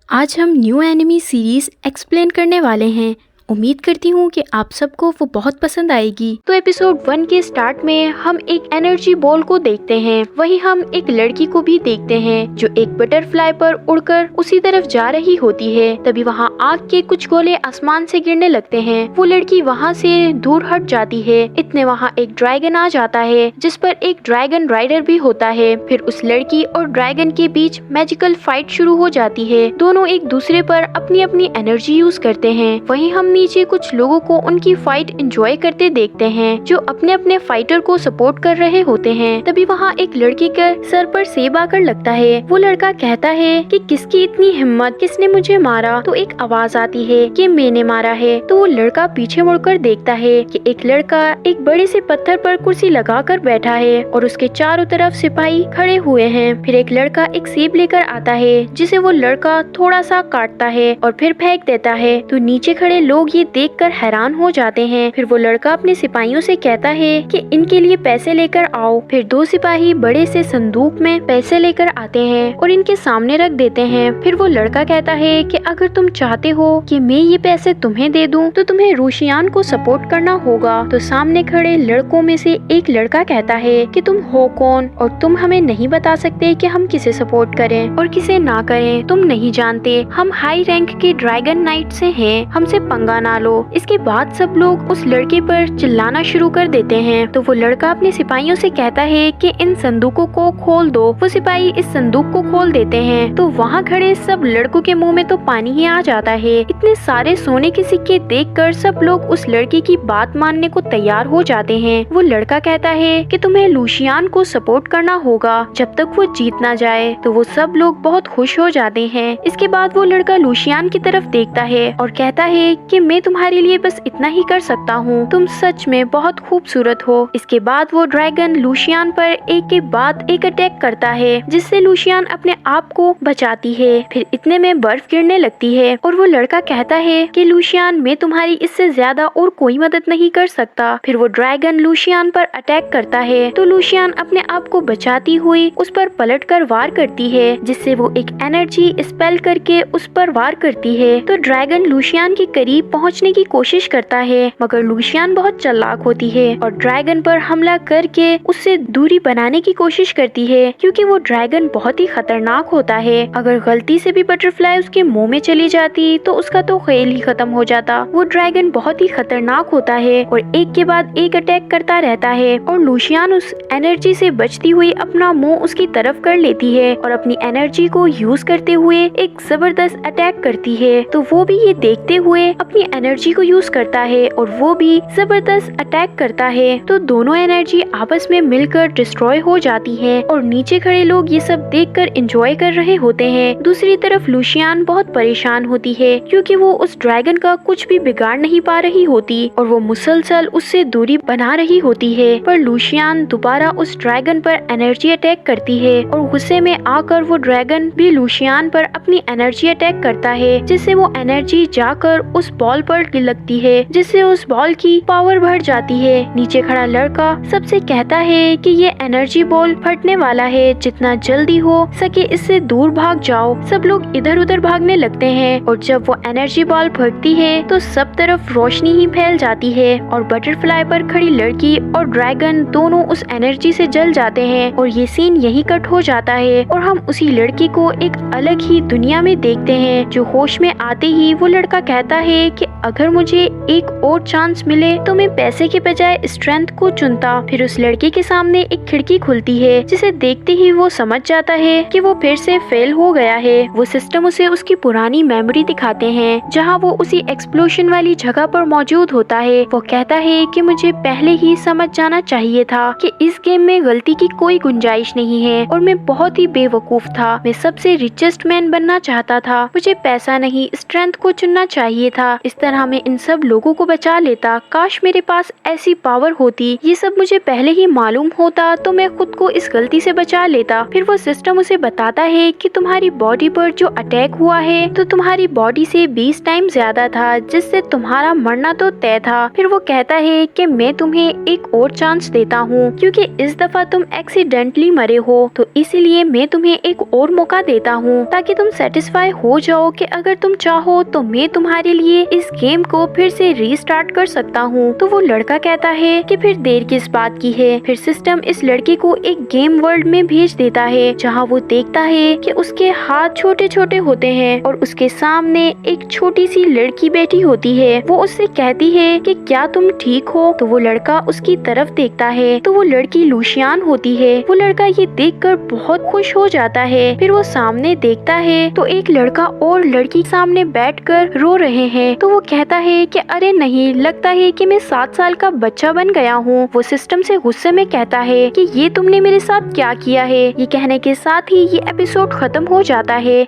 आज हम new enemy series explain करने वाले हैं। उम्मीद करती हूँ कि आप सबको वो बहुत पसंद आएगी। तो एपिसोड 1 के स्टार्ट में हम एक एनर्जी बॉल को देखते हैं। वहीं हम एक लड़की को भी देखते हैं जो एक बटरफ्लाई पर उड़कर उसी तरफ जा रही होती है। तभी वहाँ आग के कुछ गोले आसमान से गिरने लगते हैं। वो लड़की वहाँ से दूर हट जाती है। इतने वहाँ एक ड्रैगन आ जाता है जिस पर एक ड्रैगन राइडर भी होता है। फिर उस लड़की और ड्रैगन के बीच मैजिकल फाइट शुरू हो जाती है। दोनों एक दूसरे पर अपनी अपनी एनर्जी यूज करते हैं। वहीं हम नीचे कुछ लोगों को उनकी फाइट एंजॉय करते देखते हैं जो अपने अपने फाइटर को सपोर्ट कर रहे होते हैं। तभी वहाँ एक लड़के के सर पर सेब आकर लगता है। वो लड़का कहता है कि किसकी इतनी हिम्मत, किसने मुझे मारा। तो एक आवाज आती है कि मैंने मारा है। तो वो लड़का पीछे मुड़कर देखता है कि एक लड़का एक बड़े से पत्थर पर कुर्सी लगाकर बैठा है और उसके चारों तरफ सिपाही खड़े हुए हैं। फिर एक लड़का एक सेब लेकर आता है जिसे वो लड़का थोड़ा सा काटता है और फिर फेंक देता है। तो नीचे खड़े लोग ये देखकर हैरान हो जाते हैं। फिर वो लड़का अपने सिपाहियों से कहता है कि इनके लिए पैसे लेकर आओ। फिर दो सिपाही बड़े से संदूक में पैसे लेकर आते हैं और इनके सामने रख देते हैं। फिर वो लड़का कहता है कि अगर तुम चाहते हो कि मैं ये पैसे तुम्हें दे दूं तो तुम्हें रूशियान को सपोर्ट करना होगा। तो सामने खड़े लड़कों में से एक लड़का कहता है कि तुम हो कौन और तुम हमें नहीं बता सकते कि हम किसे सपोर्ट करें और किसे ना करें। तुम नहीं जानते हम हाई रैंक के ड्रैगन नाइट से हैं, हमसे पंगा ना लो। इसके बाद सब लोग उस लड़के पर चिल्लाना शुरू कर देते हैं। तो वो लड़का अपने सिपाहियों से कहता है कि इन संदूकों को खोल दो। वो सिपाही इस संदूक को खोल देते हैं। तो वहाँ खड़े सब लड़कों के मुंह में तो पानी ही आ जाता है। इतने सारे सोने के सिक्के देखकर सब लोग उस लड़के की बात मानने को तैयार हो जाते हैं। वो लड़का कहता है कि तुम्हें लूशियान को सपोर्ट करना होगा जब तक वो जीत ना जाए। तो वो सब लोग बहुत खुश हो जाते हैं। इसके बाद वो लड़का लूशियान की तरफ देखता है और कहता है कि मैं तुम्हारे लिए बस इतना ही कर सकता हूँ, तुम सच में बहुत खूबसूरत हो। इसके बाद वो ड्रैगन लूशियान पर एक के बाद एक अटैक करता है जिससे लूशियान अपने आप को बचाती है। फिर इतने में बर्फ गिरने लगती है और वो लड़का कहता है कि लूशियान मैं तुम्हारी इससे ज्यादा और कोई मदद नहीं कर सकता। फिर वो ड्रैगन लूशियान पर अटैक करता है तो लूशियान अपने आप को बचाती हुई उस पर पलटकर वार करती है जिससे वो एक एनर्जी स्पेल करके उस पर वार करती है। तो ड्रैगन लूशियान के करीब पहुँचने की कोशिश करता है मगर लूशियान बहुत चालाक होती है और ड्रैगन पर हमला करके उससे दूरी बनाने की कोशिश करती है क्योंकि वो ड्रैगन बहुत ही खतरनाक होता है। अगर गलती से भी बटरफ्लाई उसके मुंह में चली जाती तो उसका तो खेल ही खत्म हो जाता। वो ड्रैगन बहुत ही खतरनाक होता है और एक के बाद एक अटैक करता रहता है और लूशियान उस एनर्जी से बचती हुई अपना मुंह उसकी तरफ कर लेती है और अपनी एनर्जी को यूज करते हुए एक जबरदस्त अटैक करती है। तो वो भी ये देखते हुए अपनी एनर्जी को यूज करता है और वो भी जबरदस्त अटैक करता है। तो दोनों एनर्जी आपस में मिलकर डिस्ट्रॉय हो जाती है और नीचे खड़े लोग ये सब देखकर एंजॉय कर रहे होते हैं। दूसरी तरफ लूशियान बहुत परेशान होती है क्योंकि वो उस ड्रैगन का कुछ भी बिगाड़ नहीं पा रही होती और वो मुसलसल उससे दूरी बना रही होती है। पर लूशियान दोबारा उस ड्रैगन पर एनर्जी अटैक करती है और गुस्से में आकर वो ड्रैगन भी लूशियान पर अपनी एनर्जी अटैक करता है जिससे वो एनर्जी जाकर उस बॉल पर लगती है जिससे उस बॉल की पावर बढ़ जाती है। नीचे खड़ा लड़का सबसे कहता है कि ये एनर्जी बॉल फटने वाला है, जितना जल्दी हो सके इससे दूर भाग जाओ। सब लोग इधर उधर भागने लगते हैं और जब वो एनर्जी बॉल फटती है तो सब तरफ रोशनी ही फैल जाती है और बटरफ्लाई पर खड़ी लड़की और ड्रैगन दोनों उस एनर्जी से जल जाते हैं और ये सीन यही कट हो जाता है और हम उसी लड़की को एक अलग ही दुनिया में देखते हैं। जो होश में आते ही वो लड़का कहता है कि अगर मुझे एक और चांस मिले तो मैं पैसे के बजाय स्ट्रेंथ को चुनता। फिर उस लड़के के सामने एक खिड़की खुलती है जिसे देखते ही वो समझ जाता है कि वो फिर से फेल हो गया है। वो सिस्टम उसे उसकी पुरानी मेमोरी दिखाते हैं जहाँ वो उसी एक्सप्लोशन वाली जगह पर मौजूद होता है। वो कहता है कि मुझे पहले ही समझ जाना चाहिए था कि इस गेम में गलती की कोई गुंजाइश नहीं है और मैं बहुत ही बेवकूफ था। मैं सबसे रिचेस्ट मैन बनना चाहता था, मुझे पैसा नहीं स्ट्रेंथ को चुनना चाहिए था। इस तरह मैं इन सब लोगों को बचा लेता। काश मेरे पास ऐसी पावर होती, ये सब मुझे पहले ही मालूम होता तो मैं खुद को इस गलती से बचा लेता। फिर वो सिस्टम उसे बताता है कि तुम्हारी बॉडी पर जो अटैक हुआ है तो तुम्हारी बॉडी से 20 टाइम ज्यादा था, जिससे तुम्हारा मरना तो तय था। फिर वो कहता है कि मैं तुम्हें एक और चांस देता हूँ, क्योंकि इस दफा तुम एक्सीडेंटली मरे हो, तो इसीलिए मैं तुम्हें एक और मौका देता हूँ ताकि तुम सेटिस्फाई हो जाओ कि अगर तुम चाहो तो मैं तुम्हारे लिए इस गेम को फिर से रीस्टार्ट कर सकता हूँ। तो वो लड़का कहता है कि फिर देर किस बात की है। फिर सिस्टम इस लड़के को एक गेम वर्ल्ड में भेज देता है, जहाँ वो देखता है कि उसके हाथ छोटे छोटे होते हैं और उसके सामने एक छोटी सी लड़की बैठी होती है। वो उससे कहती है कि क्या तुम ठीक हो? तो वो लड़का उसकी तरफ देखता है तो वो लड़की लूशियान होती है। वो लड़का ये देखकर बहुत खुश हो जाता है। फिर वो सामने देखता है तो एक लड़का और लड़की सामने बैठकर रो रहे हैं। तो वो कहता है कि अरे नहीं, लगता है कि मैं 7 साल का बच्चा बन गया हूँ। वो सिस्टम से गुस्से में कहता है कि ये तुमने मेरे साथ क्या किया है। ये कहने के साथ ही ये एपिसोड खत्म हो जाता है।